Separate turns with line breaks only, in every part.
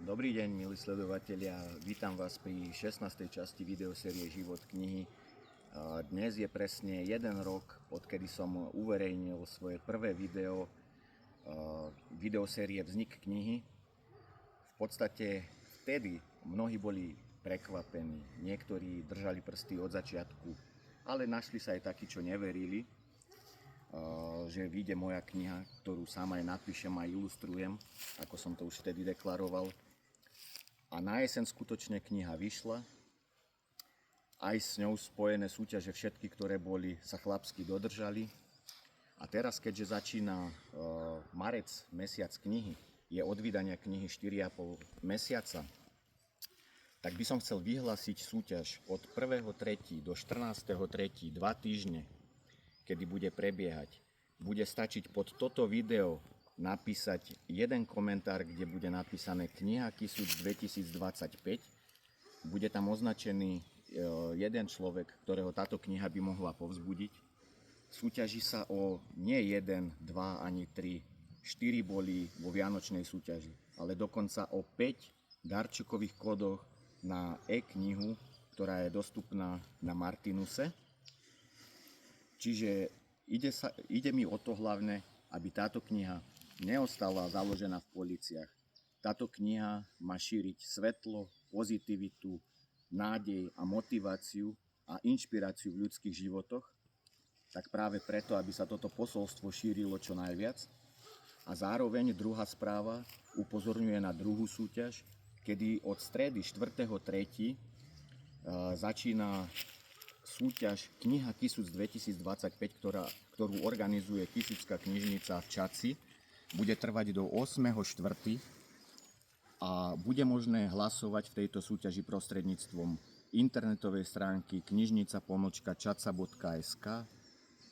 Dobrý deň, milí sledovatelia, vítam vás pri 16. časti videosérie Život knihy. Dnes je presne 1 rok, odkedy som uverejnil svoje prvé video videosérie Vznik knihy. V podstate vtedy mnohí boli prekvapení, niektorí držali prsty od začiatku, ale našli sa aj takí, čo neverili, že vyjde moja kniha, ktorú sám aj napíšem a ilustrujem, ako som to už vtedy deklaroval. A na jeseň skutočne kniha vyšla, aj s ňou spojené súťaže všetky, ktoré boli, sa chlapsky dodržali. A teraz, keďže začína marec, mesiac knihy, je od vydania knihy 4,5 mesiaca, tak by som chcel vyhlásiť súťaž od 1.3. do 14.3. 2 týždne, kedy bude prebiehať. Bude stačiť pod toto video napísať jeden komentár, kde bude napísané Kniha Kysuc 2025. Bude tam označený jeden človek, ktorého táto kniha by mohla povzbudiť. Súťaží sa o nie 1, 2 ani 3, 4 boli vo vianočnej súťaži, ale dokonca o 5 darčekových kódoch na e-knihu, ktorá je dostupná na Martinuse. Čiže ide mi o to hlavne, aby táto kniha neostala založená v policiach. Táto kniha má šíriť svetlo, pozitivitu, nádej a motiváciu a inšpiráciu v ľudských životoch. Tak práve preto, aby sa toto posolstvo šírilo čo najviac. A zároveň druhá správa upozorňuje na druhú súťaž, kedy od stredy 4.3. začína súťaž Kniha Kysuc 2025, ktorú organizuje Kysucká knižnica v Čadci. Bude trvať do 8.4. a bude možné hlasovať v tejto súťaži prostredníctvom internetovej stránky knižnica.čadca.sk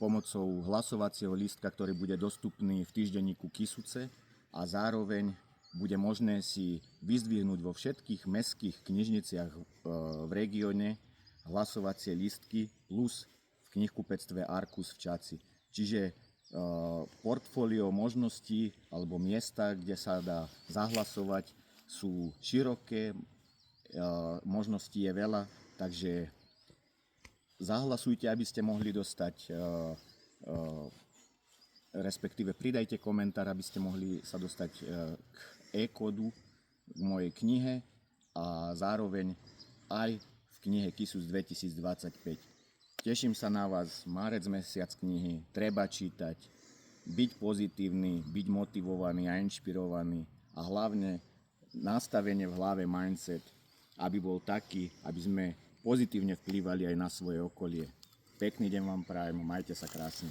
pomocou hlasovacieho lístka, ktorý bude dostupný v týždenníku Kysuce, a zároveň bude možné si vyzdvihnúť vo všetkých mestských knižniciach v regióne hlasovacie lístky plus v knihkupectve Arkus v Čadci. Čiže portfólio možností alebo miesta, kde sa dá zahlasovať, sú široké, možností je veľa, takže zahlasujte, aby ste mohli dostať, respektíve pridajte komentár, aby ste mohli sa dostať k e-kódu k mojej knihe a zároveň aj v knihe Kysuc 2025. Teším sa na vás, marec, mesiac knihy, treba čítať, byť pozitívny, byť motivovaný a inšpirovaný a hlavne nastavenie v hlave, mindset, aby bol taký, aby sme pozitívne vplývali aj na svoje okolie. Pekný deň vám prajem, majte sa krásne.